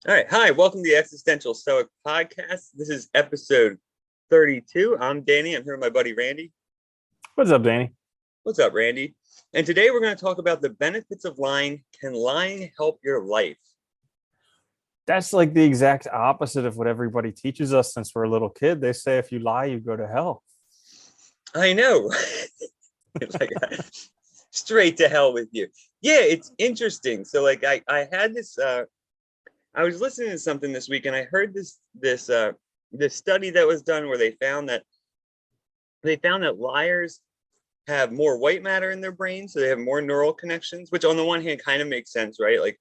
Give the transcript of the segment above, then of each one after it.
All right. Hi, welcome to the Existential Stoic Podcast. This is episode 32. I'm Danny. I'm here with my buddy Randy. What's up, Danny? What's up, Randy? And today we're going to talk about the benefits of lying. Can lying help your life? That's like the exact opposite of what everybody teaches us since we're a little kid. They say if you lie, you go to hell. I know. Like straight to hell with you. Yeah, it's interesting. So I had this I was listening to something this week and I heard this study that was done where they found that liars have more white matter in their brain, so they have more neural connections, which on the one hand kind of makes sense, right? Like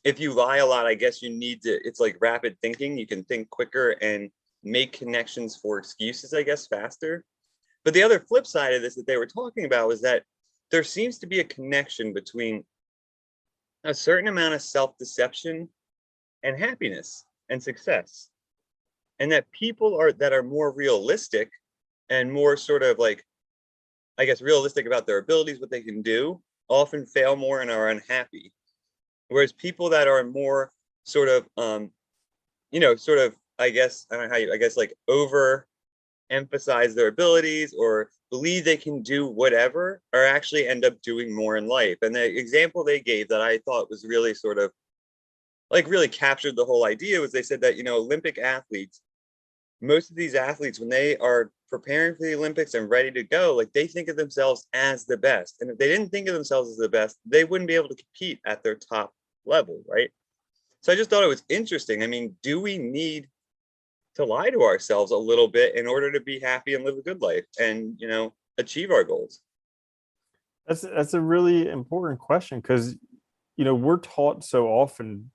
if you lie a lot, I guess it's like rapid thinking. You can think quicker and make connections for excuses, I guess, faster. But the other flip side of this that they were talking about was that there seems to be a connection between a certain amount of self-deception and happiness and success. And that people that are more realistic and more sort of like, I guess, realistic about their abilities, what they can do, often fail more and are unhappy. Whereas people that are more sort of, I guess, I don't know how I guess like over emphasize their abilities or believe they can do whatever or actually end up doing more in life. And the example they gave that I thought was really sort of like really captured the whole idea was they said that, Olympic athletes, most of these athletes, when they are preparing for the Olympics and ready to go, like they think of themselves as the best. And if they didn't think of themselves as the best, they wouldn't be able to compete at their top level, right? So I just thought it was interesting. I mean, do we need to lie to ourselves a little bit in order to be happy and live a good life and, achieve our goals? That's a really important question because we're taught so often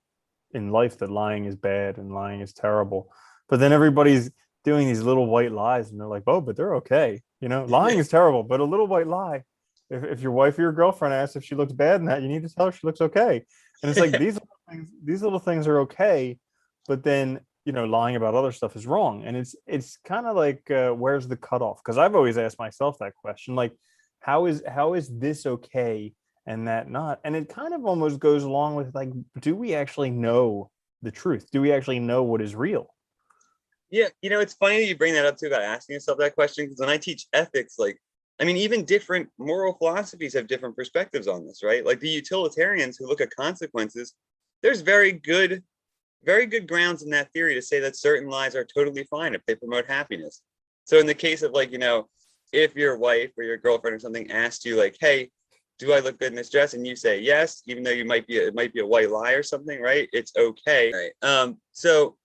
in life that lying is bad and lying is terrible. But then everybody's doing these little white lies and they're like, oh, but they're okay. Lying is terrible, but a little white lie. If your wife or your girlfriend asks if she looks bad in that, you need to tell her she looks okay. And it's like these little things are okay, but then lying about other stuff is wrong. And it's kind of like where's the cutoff? Because I've always asked myself that question, like how is this okay and that not? And it kind of almost goes along with like, do we actually know the truth? Do we actually know what is real? Yeah, it's funny that you bring that up too about asking yourself that question because when I teach ethics, like, I mean, even different moral philosophies have different perspectives on this, right? Like the utilitarians who look at consequences, there's very good grounds in that theory to say that certain lies are totally fine if they promote happiness. So in the case of like, if your wife or your girlfriend or something asked you like, hey, do I look good in this dress? And you say yes, even though it might be a white lie or something, right? It's okay. Right. So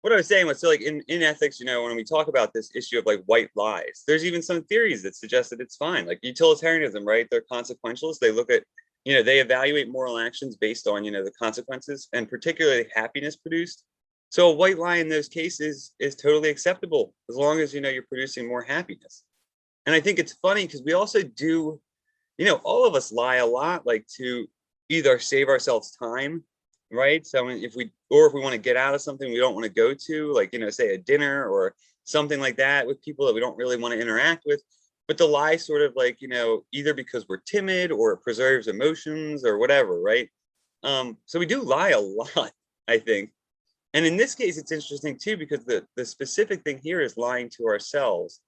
what I was saying was, so like in ethics, when we talk about this issue of like white lies, there's even some theories that suggest that it's fine. Like utilitarianism, right? They're consequentialists. They look at, they evaluate moral actions based on, the consequences and particularly happiness produced. So a white lie in those cases is totally acceptable as long as, you're producing more happiness. And I think it's funny because we also do, all of us lie a lot, like to either save ourselves time, right? So if we want to get out of something we don't want to go to, like, say a dinner or something like that with people that we don't really want to interact with. But the lie sort of like, either because we're timid or it preserves emotions or whatever, right? So we do lie a lot, I think. And in this case, it's interesting too, because the specific thing here is lying to ourselves.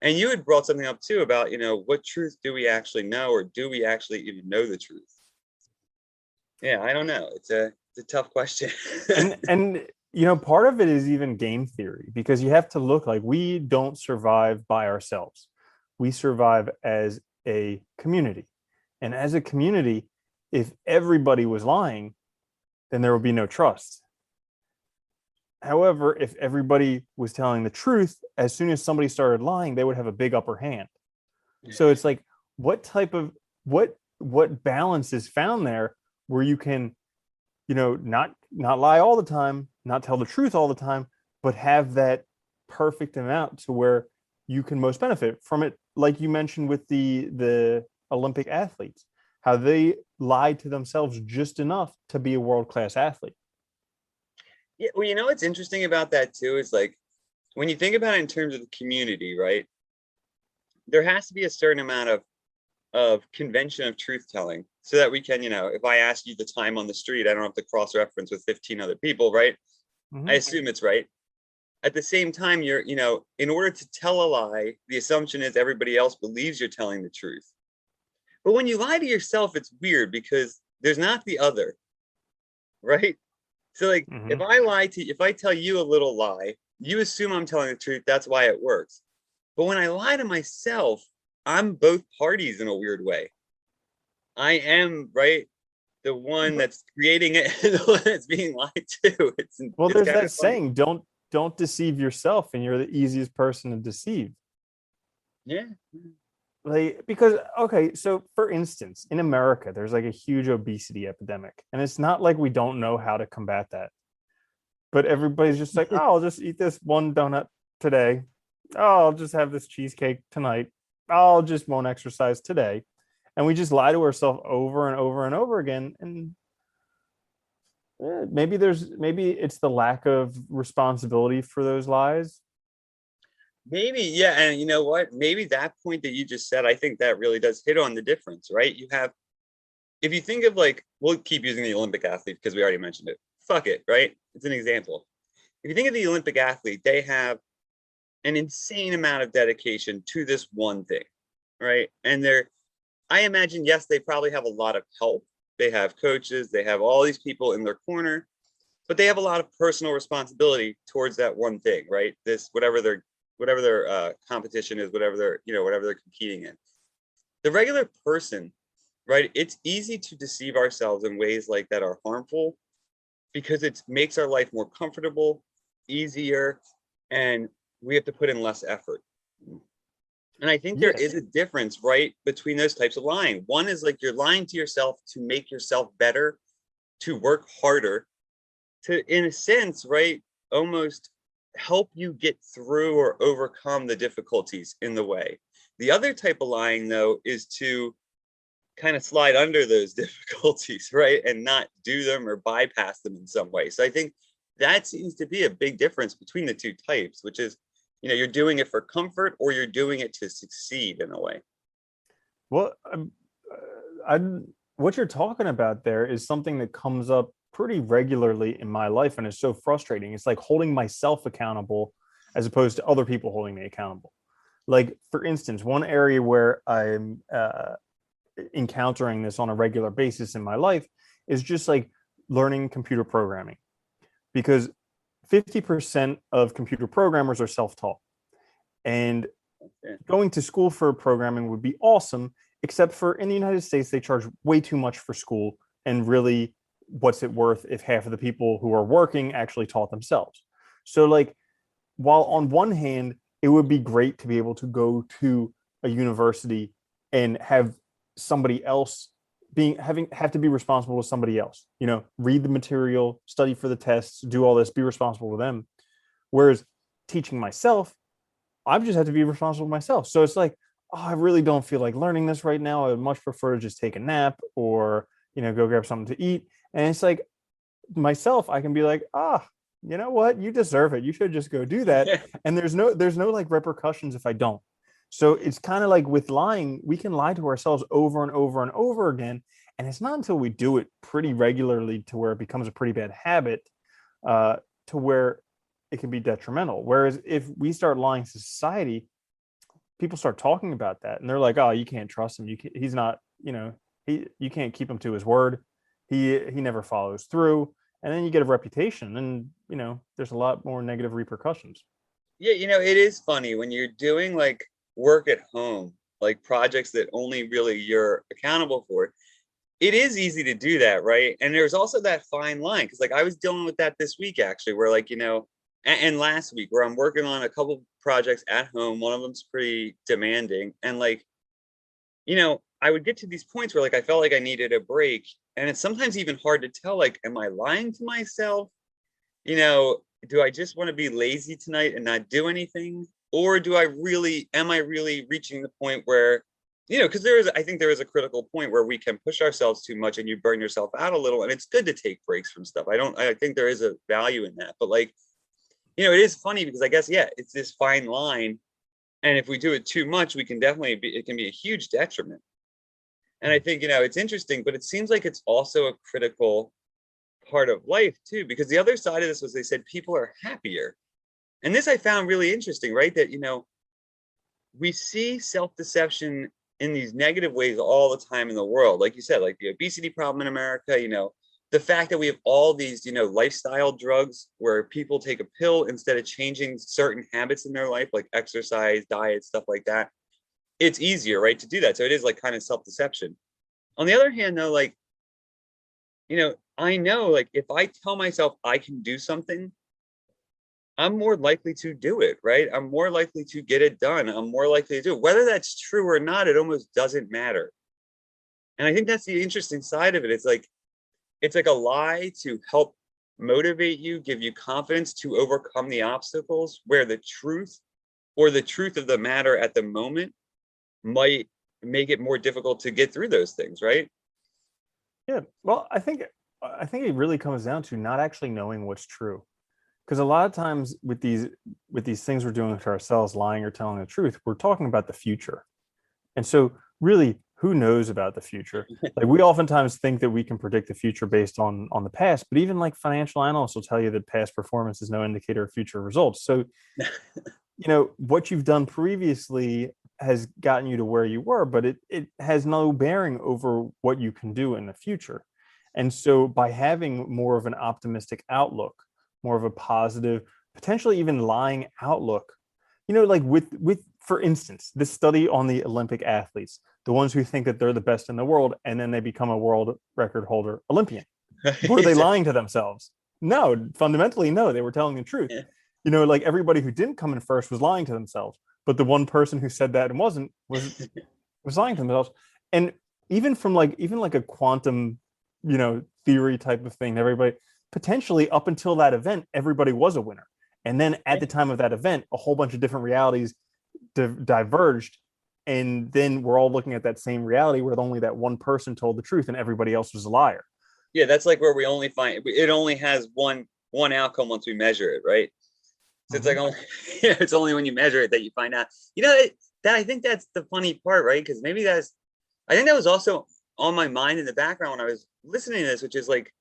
And you had brought something up too about, what truth do we actually know, or do we actually even know the truth? Yeah, I don't know. It's a tough question. And part of it is even game theory because you have to look like we don't survive by ourselves. We survive as a community. And as a community, if everybody was lying, then there would be no trust. However, if everybody was telling the truth, as soon as somebody started lying, they would have a big upper hand. So it's like, what type of what balance is found there where you can, not lie all the time, not tell the truth all the time, but have that perfect amount to where you can most benefit from it, like you mentioned with the Olympic athletes, how they lied to themselves just enough to be a world-class athlete. Yeah, well, what's interesting about that too is like when you think about it in terms of the community, right? There has to be a certain amount of convention of truth telling so that we can, if I ask you the time on the street, I don't have to cross reference with 15 other people, right? I Mhm. assume it's right. At the same time, in order to tell a lie, the assumption is everybody else believes you're telling the truth. But when you lie to yourself, it's weird because there's not the other, right? So like Mhm. if I tell you a little lie, you assume I'm telling the truth. That's why it works. But when I lie to myself, I'm both parties in a weird way. I am, right, the one But that's creating it and the one that's being lied to. well, It's there's kind that of funny. saying, don't deceive yourself, and you're the easiest person to deceive. Yeah. Like, because okay, so for instance, in America, there's like a huge obesity epidemic, and it's not like we don't know how to combat that. But everybody's just like, oh, I'll just eat this one donut today. Oh, I'll just have this cheesecake tonight. I'll just won't exercise today. And we just lie to ourselves over and over and over again. And maybe it's the lack of responsibility for those lies. Maybe, yeah. And you know what? Maybe that point that you just said, I think that really does hit on the difference, right? If you think of like, we'll keep using the Olympic athlete because we already mentioned it. Fuck it, right? It's an example. If you think of the Olympic athlete, they have an insane amount of dedication to this one thing, right? I imagine, yes, they probably have a lot of help. They have coaches, they have all these people in their corner, but they have a lot of personal responsibility towards that one thing, right? This, whatever their competition is, whatever they're competing in. The regular person, right? It's easy to deceive ourselves in ways like that are harmful because it makes our life more comfortable, easier, and we have to put in less effort. And I think there Yeah. is a difference, right, between those types of lying. One is like you're lying to yourself to make yourself better, to work harder, to, in a sense, right, almost help you get through or overcome the difficulties in the way. The other type of lying, though, is to kind of slide under those difficulties, right, and not do them or bypass them in some way. So I think that seems to be a big difference between the two types, which is, you're doing it for comfort or you're doing it to succeed in a way. Well, I what you're talking about there is something that comes up pretty regularly in my life, and it's so frustrating. It's like holding myself accountable as opposed to other people holding me accountable. Like, for instance, one area where I'm encountering this on a regular basis in my life is just like learning computer programming, because 50% of computer programmers are self-taught, and Yeah. going to school for programming would be awesome, except for in the United States, they charge way too much for school. And really, what's it worth if half of the people who are working actually taught themselves? So, like, while on one hand, it would be great to be able to go to a university and have somebody else have to be responsible to somebody else, read the material, study for the tests, do all this, be responsible to them. Whereas teaching myself, I just have to be responsible myself. So it's like, oh, I really don't feel like learning this right now. I would much prefer to just take a nap or, go grab something to eat. And it's like myself, I can be like, you know what? You deserve it. You should just go do that. Yeah. And there's no like repercussions if I don't. So it's kind of like with lying, we can lie to ourselves over and over and over again. And it's not until we do it pretty regularly to where it becomes a pretty bad habit, uh, to where it can be detrimental. Whereas if we start lying to society, people start talking about that and they're like, oh, you can't trust him. He's not, you can't keep him to his word. He never follows through. And then you get a reputation, and there's a lot more negative repercussions. Yeah, it is funny when you're doing like work at home, like projects that only really you're accountable for. It is easy to do that, right? And there's also that fine line because like I was dealing with that this week actually, where like, and last week where I'm working on a couple projects at home. One of them's pretty demanding. And like, I would get to these points where like I felt like I needed a break. And it's sometimes even hard to tell, like, am I lying to myself? Do I just want to be lazy tonight and not do anything? Or am I really reaching the point where, because I think there is a critical point where we can push ourselves too much and you burn yourself out a little. And it's good to take breaks from stuff. I think there is a value in that. But like, it is funny because I guess, yeah, it's this fine line. And if we do it too much, it can be a huge detriment. And I think, it's interesting, but it seems like it's also a critical part of life too, because the other side of this was they said people are happier. And this I found really interesting, right? That, we see self-deception in these negative ways all the time in the world. Like you said, like the obesity problem in America, the fact that we have all these, lifestyle drugs where people take a pill instead of changing certain habits in their life, like exercise, diet, stuff like that. It's easier, right, to do that. So it is like kind of self-deception. On the other hand, though, like, I know like if I tell myself I can do something, I'm more likely to do it, right? I'm more likely to get it done. I'm more likely to do it. Whether that's true or not, it almost doesn't matter. And I think that's the interesting side of it. It's like a lie to help motivate you, give you confidence to overcome the obstacles where the truth or the truth of the matter at the moment might make it more difficult to get through those things, right? Yeah. Well, I think it really comes down to not actually knowing what's true. Because a lot of times with these things we're doing to ourselves, lying or telling the truth, we're talking about the future. And so really, who knows about the future? Like we oftentimes think that we can predict the future based on the past, but even like financial analysts will tell you that past performance is no indicator of future results. So, what you've done previously has gotten you to where you were, but it has no bearing over what you can do in the future. And so by having more of an optimistic outlook, more of a positive, potentially even lying outlook, like with for instance, this study on the Olympic athletes, the ones who think that they're the best in the world and then they become a world record holder Olympian. Were they lying to themselves? No, fundamentally, no, they were telling the truth. Like everybody who didn't come in first was lying to themselves, but the one person who said that and wasn't was lying to themselves. And even like a quantum, theory type of thing, everybody potentially up until that event, everybody was a winner. And then at the time of that event, a whole bunch of different realities diverged. And then we're all looking at that same reality where only that one person told the truth and everybody else was a liar. Yeah, that's like where we only find it only has one outcome once we measure it, right? So it's like Mhm. only it's only when you measure it that you find out. That I think that's the funny part, right? Because maybe I think that was also on my mind in the background when I was listening to this, which is like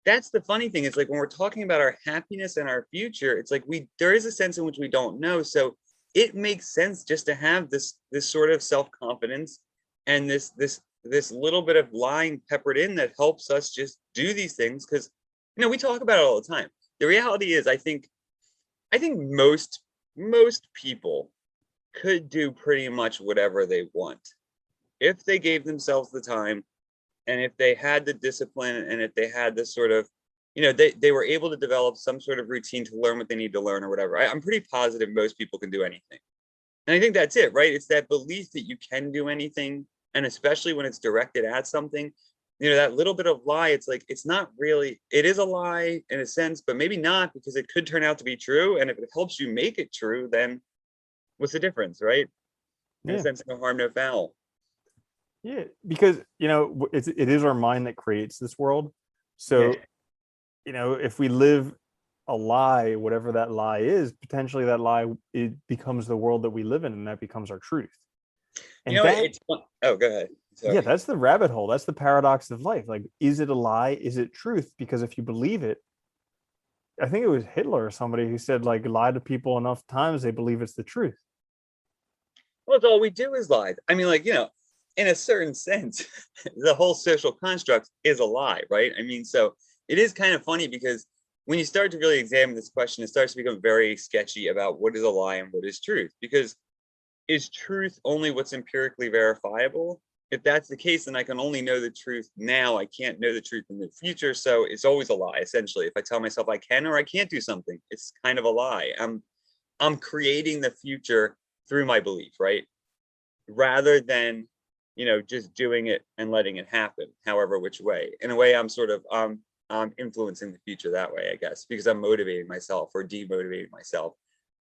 that's the funny thing. It's like when we're talking about our happiness and our future, it's like there is a sense in which we don't know. So it makes sense just to have this sort of self-confidence and this little bit of lying peppered in that helps us just do these things because we talk about it all the time. The reality is I think most people could do pretty much whatever they want if they gave themselves the time and if they had the discipline and if they had this sort of they were able to develop some sort of routine to learn what they need to learn or whatever. I'm pretty positive most people can do anything. And I think that's it, right? It's that belief that you can do anything, and especially when it's directed at something, that little bit of lie, it's like it's not really, it is a lie in a sense, but maybe not because it could turn out to be true. And if it helps you make it true, then what's the difference, right? In a Yeah. sense, no harm, no foul. Yeah. Because, it is our mind that creates this world. Yeah. So, if we live a lie, whatever that lie is, potentially that lie, it becomes the world that we live in and that becomes our truth. And that, It's fun. Oh, go ahead. yeah, Sorry. that's the rabbit hole. That's the paradox of life. Like, is it a lie? Is it truth? Because if you believe it, I think it was Hitler or somebody who said, like, lie to people enough times, they believe it's the truth. Well, it's all we do is lie. I mean, like, in a certain sense, the whole social construct is a lie, right? I mean, so it is kind of funny because when you start to really examine this question, it starts to become very sketchy about what is a lie and what is truth. Because is truth only what's empirically verifiable? If that's the case, then I can only know the truth now. I can't know the truth in the future. So it's always a lie, essentially. If I tell myself I can or I can't do something, it's kind of a lie. I'm creating the future through my belief, right? Rather than just doing it and letting it happen however which way. In a way, I'm sort of I'm influencing the future that way, I guess, because I'm motivating myself or demotivating myself.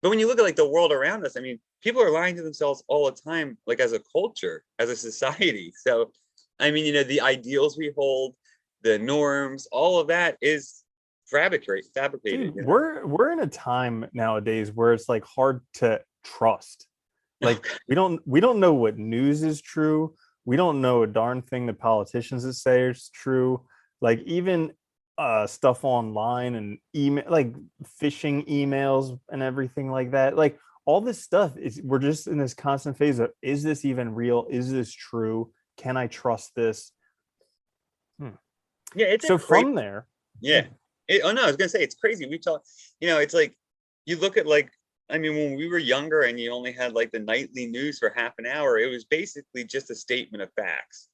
But when you look at like the world around us, I mean, people are lying to themselves all the time, like as a culture, as a society. So I mean, the ideals we hold, the norms, all of that is fabricated, Dude, we're in a time nowadays where it's like hard to trust. Like we don't know what news is true. We don't know a darn thing the politicians that say is true. Like even stuff online and email, like phishing emails and everything like that. Like all this stuff is, we're just in this constant phase of, is this even real? Is this true? Can I trust this? Hmm. Yeah, it's a So crazy. from there, Yeah. yeah, Oh no, I was gonna say it's crazy. We talk, it's like you look at like, I mean, when we were younger and you only had like the nightly news for half an hour, it was basically just a statement of facts.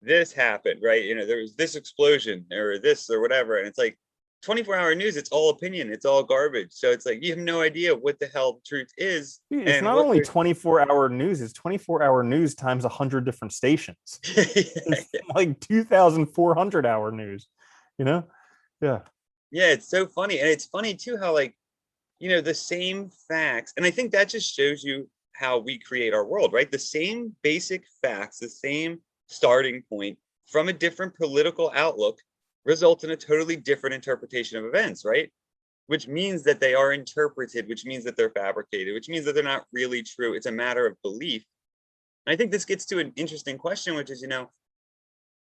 This happened, right? There was this explosion or this or whatever. And it's like 24-hour news, it's all opinion, it's all garbage. So it's like you have no idea what the hell the truth is it's and not what only there's 24-hour news, it's 24-hour news times 100 different stations. It's yeah, like 2,400-hour news, you know? Yeah. yeah, it's so funny. And it's funny too how like, the same facts, and I think that just shows you how we create our world, right? The same basic facts, the same starting point from a different political outlook result in a totally different interpretation of events, right? Which means that they are interpreted, which means that they're fabricated, which means that they're not really true. It's a matter of belief. And I think this gets to an interesting question, which is,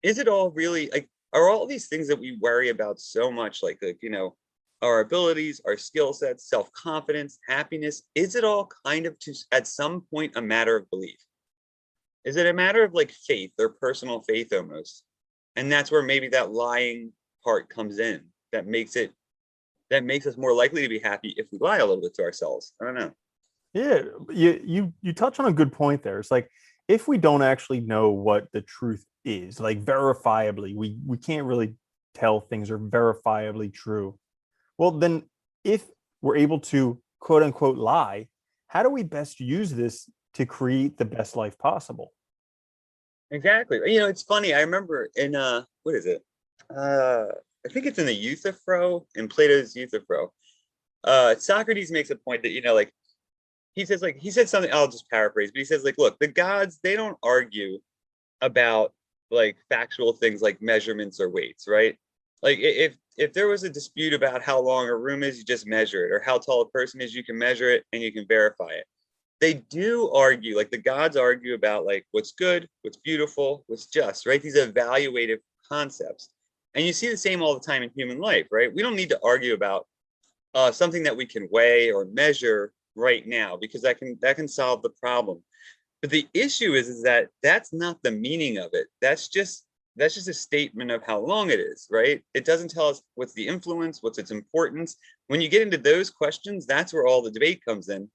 is it all really like, are all these things that we worry about so much, like our abilities, our skill sets, self-confidence, happiness, is it all kind of to at some point a matter of belief? Is it a matter of like faith or personal faith almost? And that's where maybe that lying part comes in, that makes us more likely to be happy if we lie a little bit to ourselves. I don't know. Yeah, you touch on a good point there. It's like if we don't actually know what the truth is, like verifiably, we can't really tell things are verifiably true. Well, then if we're able to quote unquote lie, how do we best use this to create the best life possible? Exactly. It's funny. I remember in what is it? Uh I think it's in the Euthyphro, in Plato's Euthyphro. Socrates makes a point that, like he said something, I'll just paraphrase, but he says, like, look, the gods, they don't argue about like factual things like measurements or weights, right? Like if there was a dispute about how long a room is, you just measure it, or how tall a person is, you can measure it and you can verify it. They do argue, like the gods argue about like what's good, what's beautiful, what's just, right? These evaluative concepts. And you see the same all the time in human life, right? We don't need to argue about something that we can weigh or measure right now because that can solve the problem. But the issue is that that's not the meaning of it. That's just a statement of how long it is, right? It doesn't tell us what's the influence, what's its importance. When you get into those questions, that's where all the debate comes in.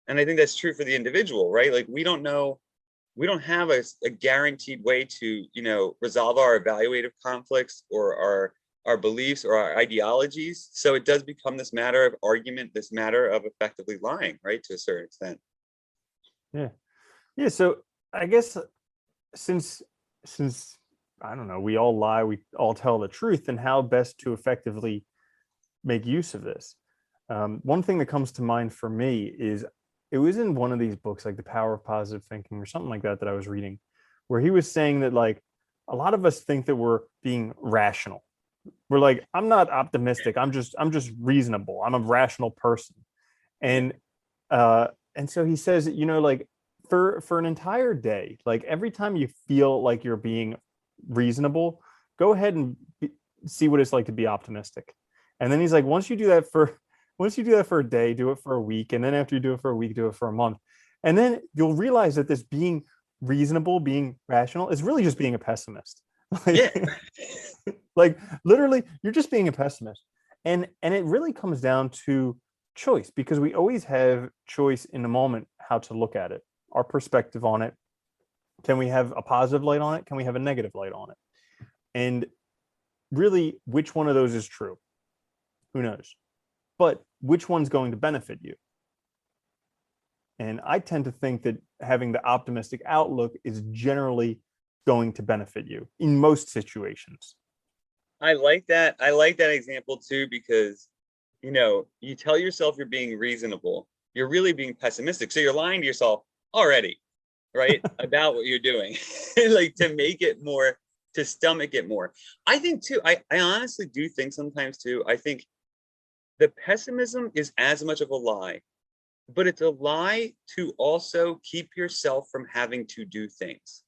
And I think that's true for the individual, right? Like we don't know, we don't have a guaranteed way to, resolve our evaluative conflicts or our beliefs or our ideologies. So it does become this matter of argument, this matter of effectively lying, right? To a certain extent. Yeah. Yeah. So I guess since since I don't know, we all lie, we all tell the truth, and how best to effectively make use of this. One thing that comes to mind for me is it was in one of these books, like The Power of Positive Thinking or something like that, that I was reading, where he was saying that like a lot of us think that we're being rational. We're like, I'm not optimistic. I'm just reasonable. I'm a rational person. Yeah. And uh and so he says, like for an entire day, like every time you feel like you're being reasonable, go ahead and see what it's like to be optimistic. And then he's like, once you do that for a day, do it for a week, and then after you do it for a week, do it for a month. And then you'll realize that this being reasonable, being rational is really just being a pessimist. Yeah. like, like literally you're just being a pessimist. And it really comes down to choice, because we always have choice in the moment how to look at it, our perspective on it. Can we have a positive light on it? Can we have a negative light on it? And really, which one of those is true? Who knows? But which one's going to benefit you? And I tend to think that having the optimistic outlook is generally going to benefit you in most situations. I like that. I like that example too, because you tell yourself you're being reasonable, you're really being pessimistic. So you're lying to yourself already, right? About what you're doing. Like to make it more, to stomach it more. I think too, I honestly do think sometimes too, I think the pessimism is as much of a lie, but it's a lie to also keep yourself from having to do things.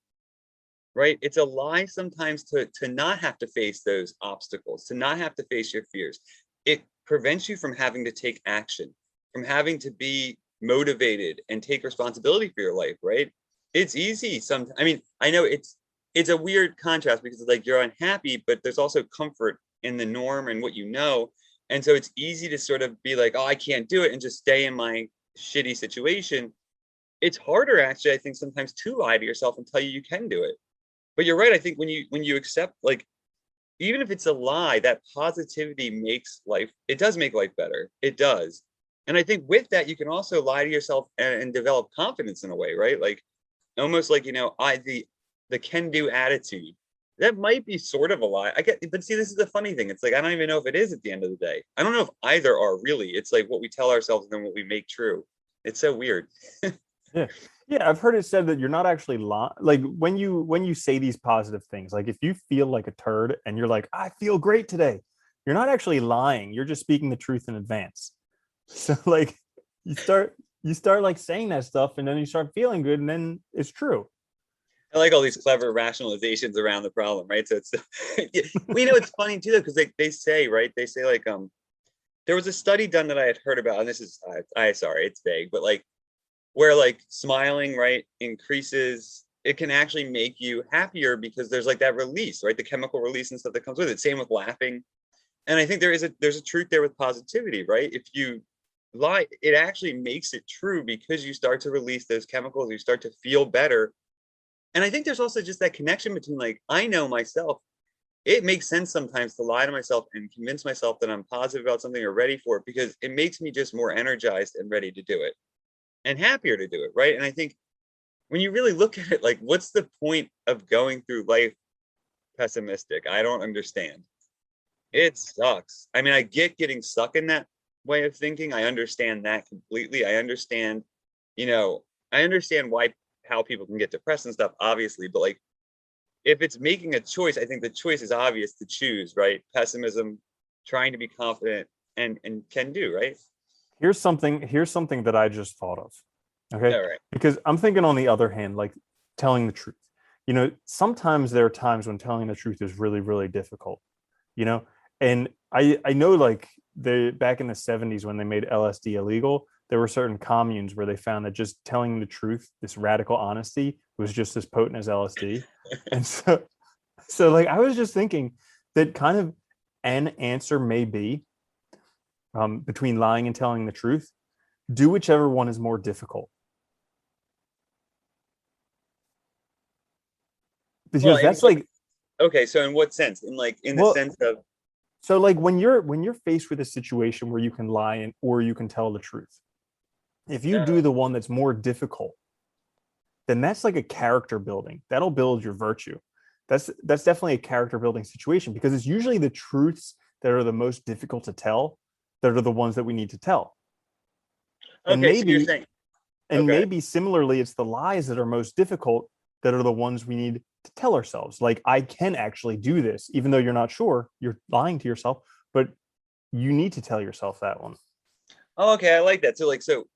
right? It's a lie sometimes to not have to face those obstacles, to not have to face your fears. It prevents you from having to take action, from having to be motivated and take responsibility for your life, right? It's easy sometimes. I mean, I know it's a weird contrast because it's like you're unhappy, but there's also comfort in the norm and what you know. And so it's easy to sort of be like, oh, I can't do it and just stay in my shitty situation. It's harder actually, I think, sometimes to lie to yourself and tell you can do it. But you're right. I think when you accept, like, even if it's a lie, that positivity makes life, it does make life better. It does. And I think with that, you can also lie to yourself and develop confidence in a way, right? Like almost like, the can do attitude. That might be sort of a lie. I get, but see, this is the funny thing. It's like I don't even know if it is at the end of the day. I don't know if either are really. It's like what we tell ourselves and then what we make true. It's so weird. Yeah. Yeah, I've heard it said that you're not actually lying. Like when you say these positive things, like if you feel like a turd and you're like, I feel great today, you're not actually lying. You're just speaking the truth in advance. So like you start you start like saying that stuff and then you start feeling good and then it's true. I like all these clever rationalizations around the problem, right? So it's, well, it's funny too, though, because they say, right? They say like, there was a study done that I had heard about, and this is, sorry, it's vague, but like where like smiling, right, increases, it can actually make you happier because there's like that release, right? The chemical release and stuff that comes with it. Same with laughing. And I think there's a truth there with positivity, right? If you lie, it actually makes it true because you start to release those chemicals, you start to feel better. And I think there's also just that connection between, like, I know myself. It makes sense sometimes to lie to myself and convince myself that I'm positive about something or ready for it because it makes me just more energized and ready to do it and happier to do it, right? And I think when you really look at it, like, what's the point of going through life pessimistic? I don't understand. It sucks. I mean, I get getting stuck in that way of thinking. I understand that completely. I understand, you know, I understand why how people can get depressed and stuff, obviously, but like if it's making a choice, I think the choice is obvious to choose, right? Pessimism, trying to be confident and can do, right? Here's something that I just thought of. Okay? All right. Because I'm thinking on the other hand, like telling the truth. Sometimes there are times when telling the truth is really, really difficult, you know? And I know like they back in the 70s when they made LSD illegal, there were certain communes where they found that just telling the truth, this radical honesty, was just as potent as LSD. And so like I was just thinking that kind of an answer may be between lying and telling the truth. Do whichever one is more difficult, Well, because in that's what, like, okay, so in what sense? In like in the well, sense of, so like when you're faced with a situation where you can lie and or you can tell the truth, if you do uh, the one that's more difficult, then that's like a character building. That'll build your virtue. That's definitely a character building situation because it's usually the truths that are the most difficult to tell that are the ones that we need to tell. And okay, so you're maybe saying, and okay. maybe similarly it's the lies that are most difficult that are the ones we need to tell ourselves. Like I can actually do this even though you're not sure, you're lying to yourself, but you need to tell yourself that one. Oh, okay, I like that. So like, so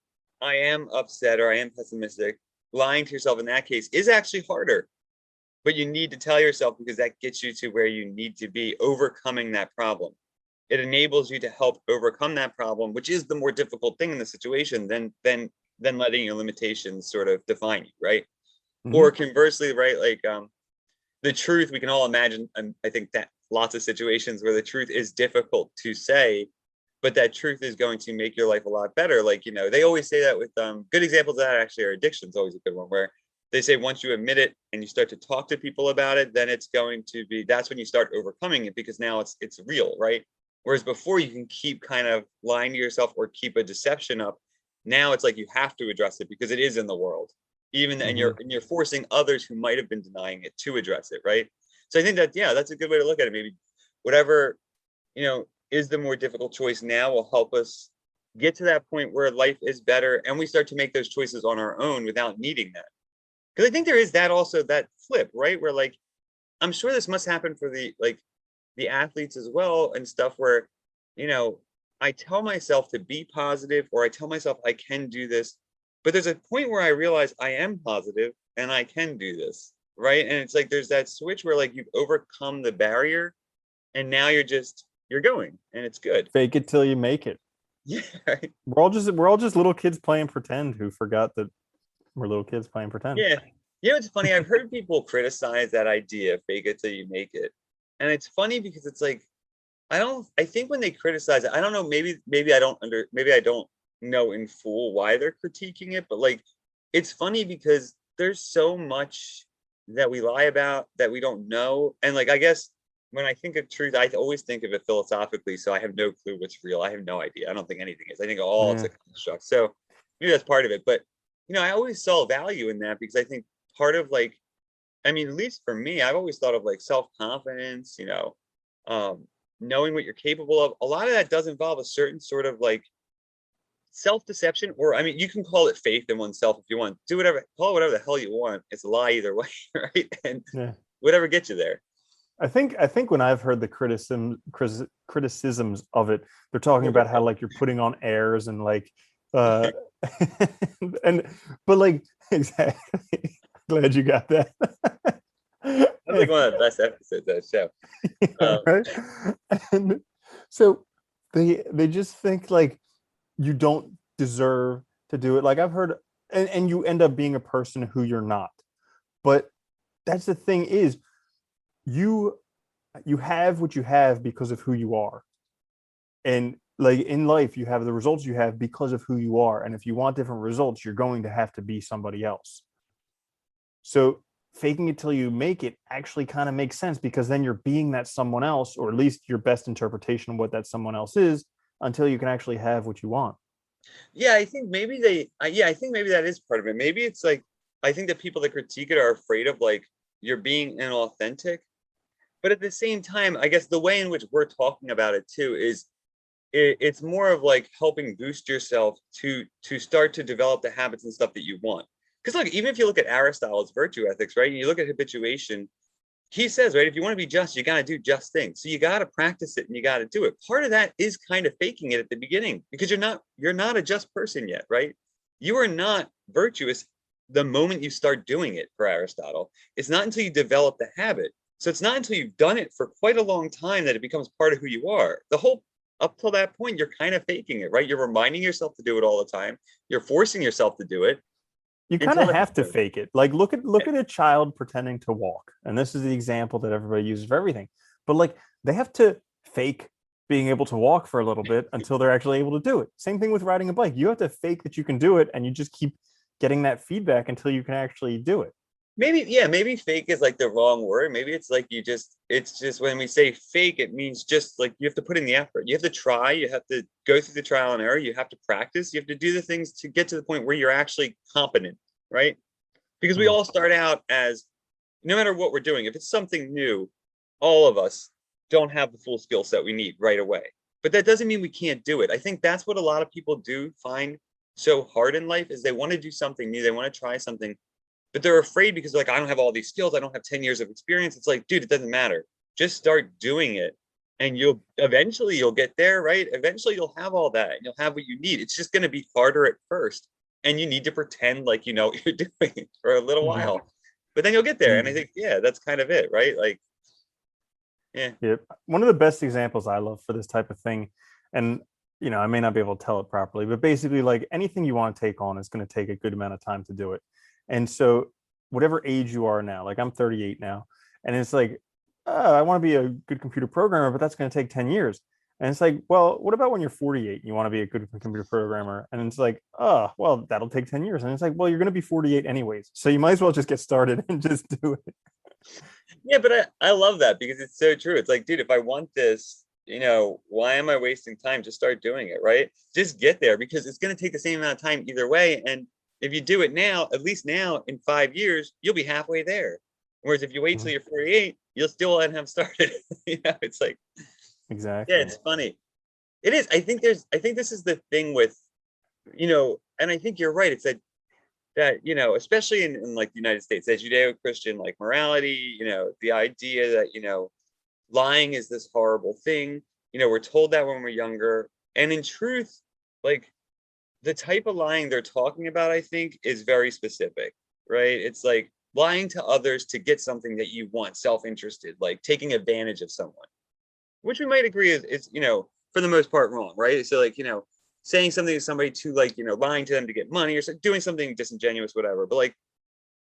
I am upset or I am pessimistic. Lying to yourself in that case is actually harder, but you need to tell yourself because that gets you to where you need to be, overcoming that problem. It enables you to help overcome that problem, which is the more difficult thing in the situation than letting your limitations sort of define you, right? Mm-hmm. Or conversely, right? Like the truth, we can all imagine, and I think that lots of situations where the truth is difficult to say, but that truth is going to make your life a lot better. Like, they always say that with good examples of that actually are addiction is always a good one where they say once you admit it and you start to talk to people about it, then it's going to be, that's when you start overcoming it because now it's real, right? Whereas before you can keep kind of lying to yourself or keep a deception up. Now it's like you have to address it because it is in the world. Even and Mm-hmm. you're forcing others who might have been denying it to address it, right? So I think that, yeah, that's a good way to look at it. Maybe whatever, is the more difficult choice now will help us get to that point where life is better and we start to make those choices on our own without needing that. Because I think there is that also that flip, right? Where like I'm sure this must happen for the athletes as well and stuff where, you know, I tell myself to be positive or I tell myself I can do this, but there's a point where I realize I am positive and I can do this. right? And it's like there's that switch where like you've overcome the barrier and now you're going and it's good. Fake it till you make it. Yeah, right. We're all just little kids playing pretend who forgot that we're little kids playing pretend. Yeah. You know, it's funny. I've heard people criticize that idea, fake it till you make it. And it's funny because it's like, I think when they criticize it, I don't know, maybe I don't know in full why they're critiquing it, but like, it's funny because there's so much that we lie about that we don't know. And like, I guess when I think of truth, I always think of it philosophically. So I have no clue what's real. I have no idea. I don't think anything is. I think all it's Yeah. a construct. So maybe that's part of it. But, I always saw value in that because I think part of like, I mean, at least for me, I've always thought of like self-confidence, um, knowing what you're capable of. A lot of that does involve a certain sort of like self-deception, or I mean, you can call it faith in oneself if you want. Do whatever, call it whatever the hell you want. It's a lie either way, right? And Yeah. whatever gets you there. I think when I've heard the criticisms of it, they're talking about how like you're putting on airs and like uh and but like exactly. Glad you got that. That's like one of the best episodes of the show. Yeah, right. And so they just think like you don't deserve to do it. Like I've heard, and you end up being a person who you're not. But that's the thing is you you have what you have because of who you are. And like in life, you have the results you have because of who you are. And if you want different results, you're going to have to be somebody else. So faking it till you make it actually kind of makes sense because then you're being that someone else, or at least your best interpretation of what that someone else is, until you can actually have what you want. Yeah, I think maybe I think maybe that is part of it. Maybe it's like, I think that people that critique it are afraid of like you're being inauthentic. But at the same time, I guess the way in which we're talking about it too is it's more of like helping boost yourself to start to develop the habits and stuff that you want. Because look, even if you look at Aristotle's virtue ethics, right, and you look at habituation, he says, right, if you want to be just, you got to do just things. So you got to practice it and you got to do it. Part of that is kind of faking it at the beginning because you're not a just person yet, right? You are not virtuous the moment you start doing it, for Aristotle. It's not until you develop the habit. So it's not until you've done it for quite a long time that it becomes part of who you are. The whole up till that point, you're kind of faking it, right? You're reminding yourself to do it all the time. You're forcing yourself to do it You kind until of it have to happens. fake it. Like look at a child pretending to walk. And this is the example that everybody uses for everything. But like they have to fake being able to walk for a little bit until they're actually able to do it. Same thing with riding a bike. You have to fake that you can do it and you just keep getting that feedback until you can actually do it. Maybe, yeah, maybe fake is like the wrong word. Maybe it's like it's just when we say fake, it means just like you have to put in the effort. You have to try, you have to go through the trial and error, you have to practice, you have to do the things to get to the point where you're actually competent, right? Because we Mhm. all start out as, no matter what we're doing, if it's something new, all of us don't have the full skill set we need right away. But that doesn't mean we can't do it. I think that's what a lot of people do find so hard in life is they want to do something new, they want to try something, but they're afraid because like, I don't have all these skills, I don't have 10 years of experience. It's like, dude, it doesn't matter. Just start doing it and you'll get there, right? Eventually you'll have all that and you'll have what you need. It's just going to be harder at first and you need to pretend like you know what you're doing for a little Mhm. while, but then you'll get there. And I And think, yeah, that's kind of it, right? Like, yeah. yeah, one of the best examples I love for this type of thing, and I may not be able to tell it properly, but basically, like anything you want to take on is going to take a good amount of time to do it. And so, whatever age you are now, like I'm 38 now, and it's like, I want to be a good computer programmer, but that's going to take 10 years. And it's like, well, what about when you're 48 and you want to be a good computer programmer? And it's like, oh, well, that'll take 10 years. And it's like, well, you're going to be 48 anyways. So you might as well just get started and just do it. Yeah, but I love that because it's so true. It's like, dude, if I want this, why am I wasting time? Just start doing it, right? Just get there because it's going to take the same amount of time either way. And if you do it now, at least now in 5 years, you'll be halfway there. Whereas if you wait till Mhm. you're 48, you'll still not have started. It's like, yeah, Exactly. it's funny. It is. I think this is the thing with, and I think you're right. It's that especially in like the United States, as Judeo-Christian like morality, the idea that lying is this horrible thing. We're told that when we're younger, and in truth, like the type of lying they're talking about, I think, is very specific, right? It's like lying to others to get something that you want, self-interested, like taking advantage of someone, which we might agree is for the most part wrong, right? So like, saying something to somebody to like, lying to them to get money or doing something disingenuous, whatever. But like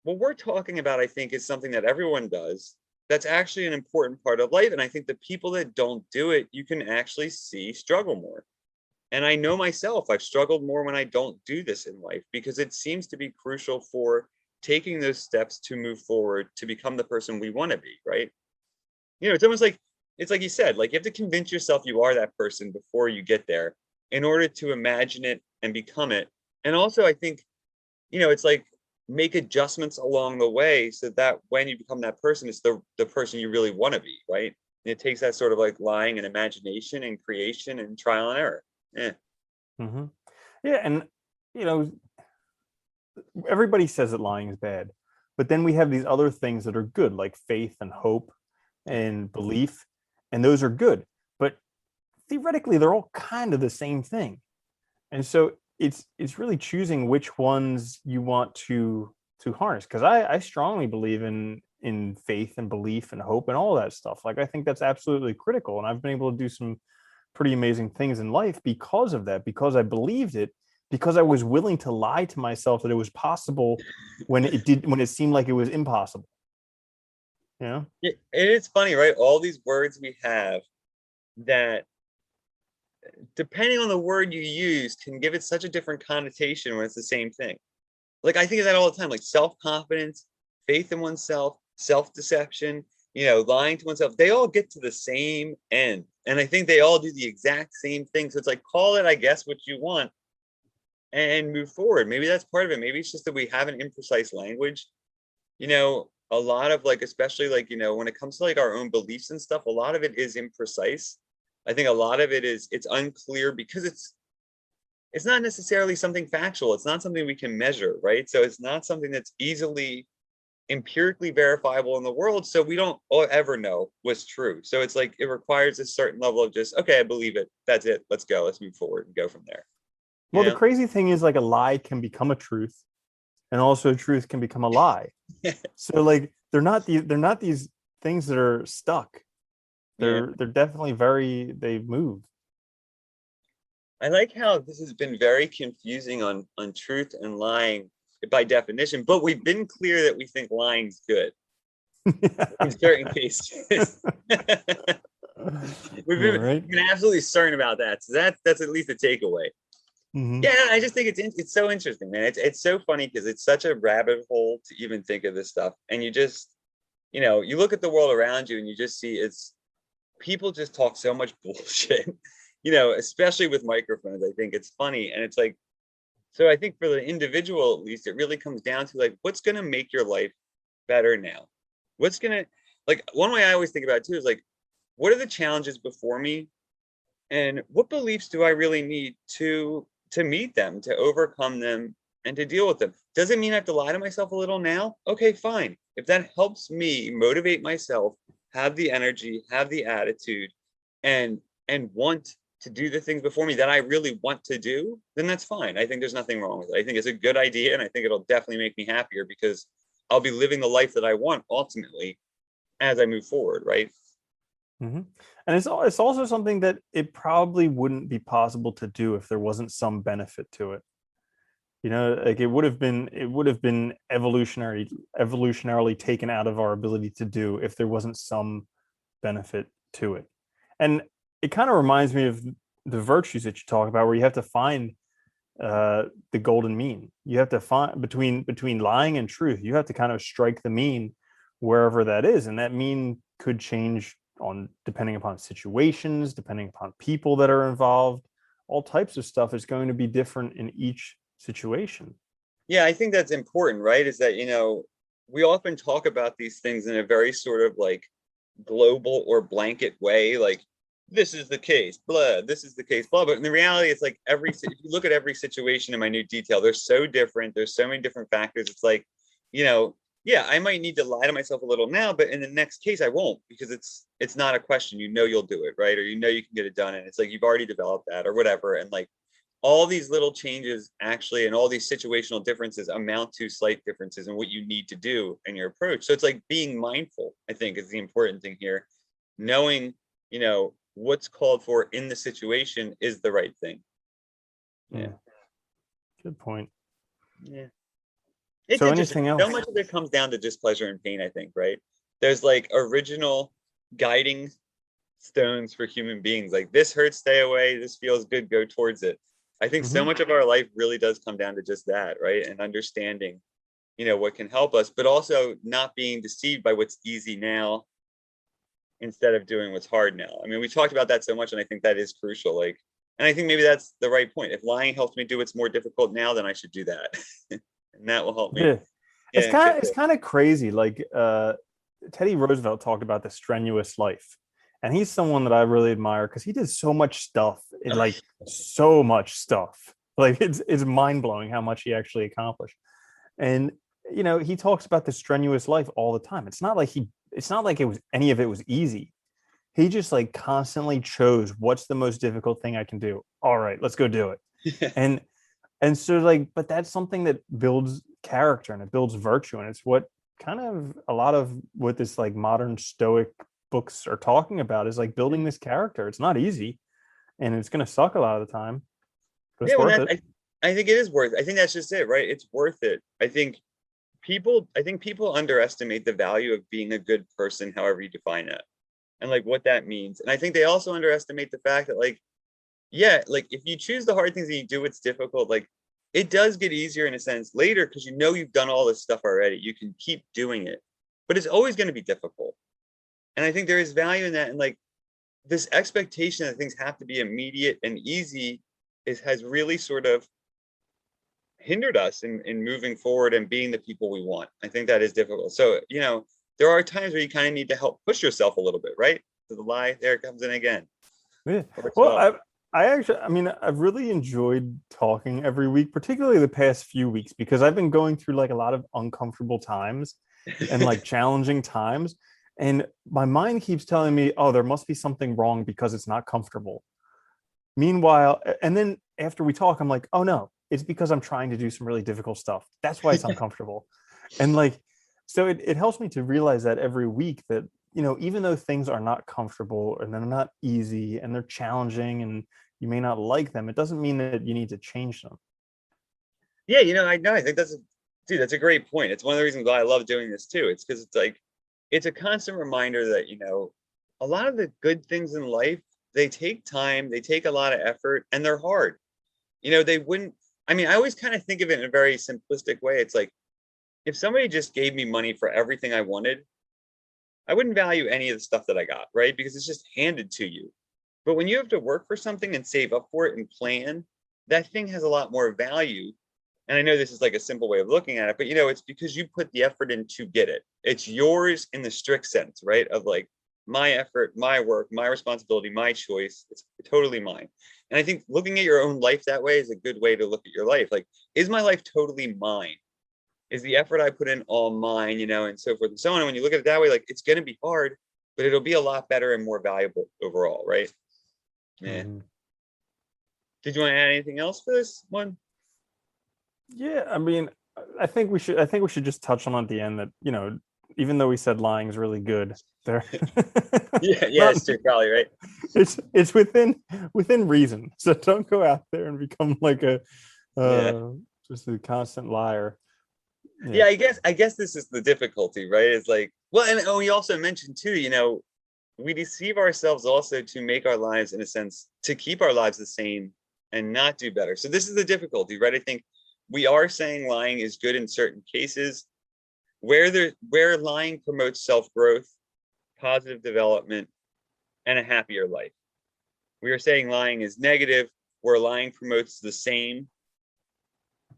what we're talking about, I think, is something that everyone does. That's actually an important part of life. And I think the people that don't do it, you can actually see struggle more. And I know myself, I've struggled more when I don't do this in life because it seems to be crucial for taking those steps to move forward to become the person we want to be, right? It's almost like it's like you said, like you have to convince yourself you are that person before you get there in order to imagine it and become it. And also, I think, it's like make adjustments along the way so that when you become that person, it's the person you really want to be, right? And it takes that sort of like lying and imagination and creation and trial and error. Yeah. Mm-hmm. Yeah, and you know, everybody says that lying is bad, but then we have these other things that are good, like faith and hope and belief, and those are good. But theoretically, they're all kind of the same thing. And so it's really choosing which ones you want to harness. Because I strongly believe in faith and belief and hope and all that stuff. Like I think that's absolutely critical. And I've been able to do some pretty amazing things in life because of that, because I believed it, because I was willing to lie to myself that it was possible when it seemed like it was impossible. You know? It's funny, right? All these words we have that, depending on the word you use, can give it such a different connotation when it's the same thing. Like I think of that all the time, like self-confidence, faith in oneself, self-deception, lying to oneself. They all get to the same end. And I think they all do the exact same thing. So it's like, call it, I guess, what you want and move forward. Maybe that's part of it. Maybe it's just that we have an imprecise language. A lot of like, especially like, when it comes to like our own beliefs and stuff, a lot of it is imprecise. I think a lot of it is it's unclear because it's not necessarily something factual. It's not something we can measure, right? So it's not something that's easily empirically verifiable in the world. So we don't ever know what's true. So it's like it requires a certain level of just, okay, I believe it. That's it. Let's go. Let's move forward and go from there. You Well, the know? crazy thing is like a lie can become a truth, and also a truth can become a lie. So like they're not these things that are stuck. Yeah. They're definitely they move. I like how this has been very confusing on truth and lying by definition, but we've been clear that we think lying's good in certain cases. we've Yeah, been, right. we've been absolutely certain about that. So that's at least a takeaway. Hmm. Yeah, I just think it's so interesting, man. It's so funny because it's such a rabbit hole to even think of this stuff. And you just, you look at the world around you and you just see it's people just talk so much bullshit, especially with microphones. I think it's funny. And it's like, so I think for the individual, at least, it really comes down to like, what's going to make your life better now? What's going to, like, one way I always think about it too is like, what are the challenges before me? And what beliefs do I really need to meet them, to overcome them, and to deal with them? Does it mean I have to lie to myself a little now? Okay, fine. If that helps me motivate myself, have the energy, have the attitude, and want to do the things before me that I really want to do, then that's fine. I think there's nothing wrong with it. I think it's a good idea, and I think it'll definitely make me happier because I'll be living the life that I want ultimately as I move forward, right? Hmm. And it's also something that it probably wouldn't be possible to do if there wasn't some benefit to it. Like it would have been evolutionarily taken out of our ability to do if there wasn't some benefit to it. And it kind of reminds me of the virtues that you talk about, where you have to find the golden mean. You have to find between lying and truth. You have to kind of strike the mean wherever that is, and that mean could change on depending upon situations, depending upon people that are involved. All types of stuff is going to be different in each situation. Yeah, I think that's important, right? Is that, we often talk about these things in a very sort of like global or blanket way, like this is the case, blah, this is the case, blah. But in the reality, it's like if you look at every situation in minute detail, they're so different. There's so many different factors. It's like, yeah, I might need to lie to myself a little now, but in the next case, I won't because it's not a question. You'll do it, right? Or you can get it done. And it's like you've already developed that or whatever. And like all these little changes actually, and all these situational differences amount to slight differences in what you need to do in your approach. So it's like being mindful, I think, is the important thing here. Knowing, what's called for in the situation is the right thing. Yeah. Good point. Yeah. It's So interesting. anything So else? much of it comes down to just pleasure and pain, I think, right? There's like original guiding stones for human beings. Like this hurts, stay away. This feels good, go towards it. I think so much of our life really does come down to just that, right? And understanding, what can help us, but also not being deceived by what's easy now instead of doing what's hard now. I mean, we talked about that so much, and I think that is crucial. Like, and I think maybe that's the right point. If lying helps me do what's more difficult now, then I should do that. And that will help me. Yeah. Yeah. It's kind of crazy. Like Teddy Roosevelt talked about the strenuous life. And he's someone that I really admire because he did so much stuff. So much stuff. Like it's mind-blowing how much he actually accomplished. And he talks about the strenuous life all the time. It's not like it was any of it was easy. He just like constantly chose what's the most difficult thing I can do. All right, let's go do it. And so like, but that's something that builds character and it builds virtue. And it's what kind of a lot of what this like modern stoic books are talking about is like building this character. It's not easy and it's going to suck a lot of the time, but it's Yeah, well, worth it. I think it is worth. I think that's just it, right? It's worth it. I think people underestimate the value of being a good person, however you define that, and like what that means. And I think they also underestimate the fact that like, yeah, like if you choose the hard things and you do what's difficult, like it does get easier in a sense later because you've done all this stuff already. You can keep doing it, but it's always going to be difficult. And I think there is value in that. And like this expectation that things have to be immediate and easy has really sort of hindered us in moving forward and being the people we want. I think that is difficult. So, there are times where you kind of need to help push yourself a little bit, right? So the lie, there it comes in again. Yeah. Well, I've really enjoyed talking every week, particularly the past few weeks, because I've been going through like a lot of uncomfortable times and like challenging times. And my mind keeps telling me, oh, there must be something wrong because it's not comfortable. Meanwhile, and then after we talk, I'm like, oh no, it's because I'm trying to do some really difficult stuff. That's why it's uncomfortable. And like, so it helps me to realize that every week that, even though things are not comfortable and they're not easy and they're challenging and you may not like them, it doesn't mean that you need to change them. Yeah, I know. I think that's a great point. It's one of the reasons why I love doing this too. It's because it's like, it's a constant reminder that, a lot of the good things in life, they take time, they take a lot of effort, and they're hard. They wouldn't, I mean, I always kind of think of it in a very simplistic way. It's like, if somebody just gave me money for everything I wanted, I wouldn't value any of the stuff that I got, right? Because it's just handed to you. But when you have to work for something and save up for it and plan, that thing has a lot more value. And I know this is like a simple way of looking at it, but it's because you put the effort in to get it. It's yours in the strict sense, right? Of like my effort, my work, my responsibility, my choice. It's totally mine. And I think looking at your own life that way is a good way to look at your life. Like, is my life totally mine? Is the effort I put in all mine, and so forth and so on. And when you look at it that way, like it's going to be hard, but it'll be a lot better and more valuable overall, right? Yeah. Mhm. Did you want to add anything else for this one? Yeah, I mean, I think we should just touch on at the end that, even though we said lying is really good, there Yeah, not it's true, probably, right? it's within reason. So don't go out there and become like a Yeah. just a constant liar. Yeah, I guess this is the difficulty, right? It's like, well, and we also mentioned too, we deceive ourselves also to make our lives, in a sense, to keep our lives the same and not do better. So this is the difficulty, right? I think we are saying lying is good in certain cases where lying promotes self-growth, positive development, and a happier life. We are saying lying is negative, where lying promotes the same,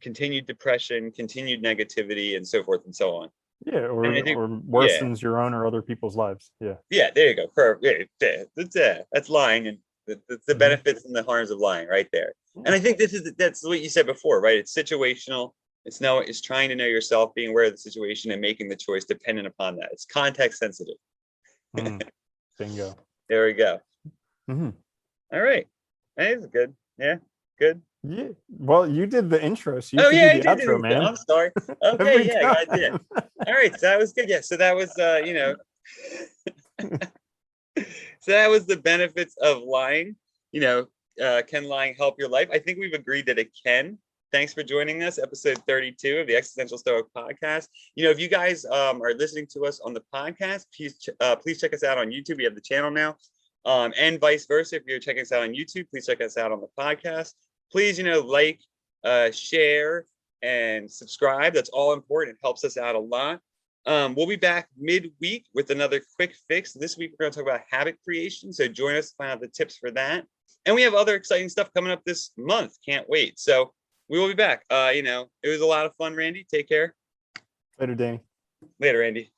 continued depression, continued negativity, and so forth and so on. Yeah, And I think, or yeah, worsens your own or other people's lives. Yeah. yeah, there you go. Perfect. Yeah, that's lying, and that's the Mhm. benefits and the harms of lying right there. And I think that's what you said before, right? It's situational. It's trying to know yourself, being aware of the situation, and making the choice dependent upon that. It's context sensitive. Bingo. There we go. Hmm. All right. That is good. Yeah, good. Yeah. Well, you did the intro, so you Oh have to do yeah, I the did do outro, the intro. man. I'm sorry. Okay, Every yeah, I did. time. All right, so that was good. Yeah, so that was so that was the benefits of lying. You know, can lying help your life? I think we've agreed that it can. Thanks for joining us, episode 32 of the Existential Stoic podcast. You know, if you guys are listening to us on the podcast, please check us out on YouTube. We have the channel now, and vice versa. If you're checking us out on YouTube, please check us out on the podcast. Please, like, share, and subscribe. That's all important. It helps us out a lot. We'll be back midweek with another quick fix. This week, we're going to talk about habit creation. So join us to find out the tips for that. And we have other exciting stuff coming up this month. Can't wait. So we will be back. It was a lot of fun, Randy. Take care. Later, Danny. Later, Randy.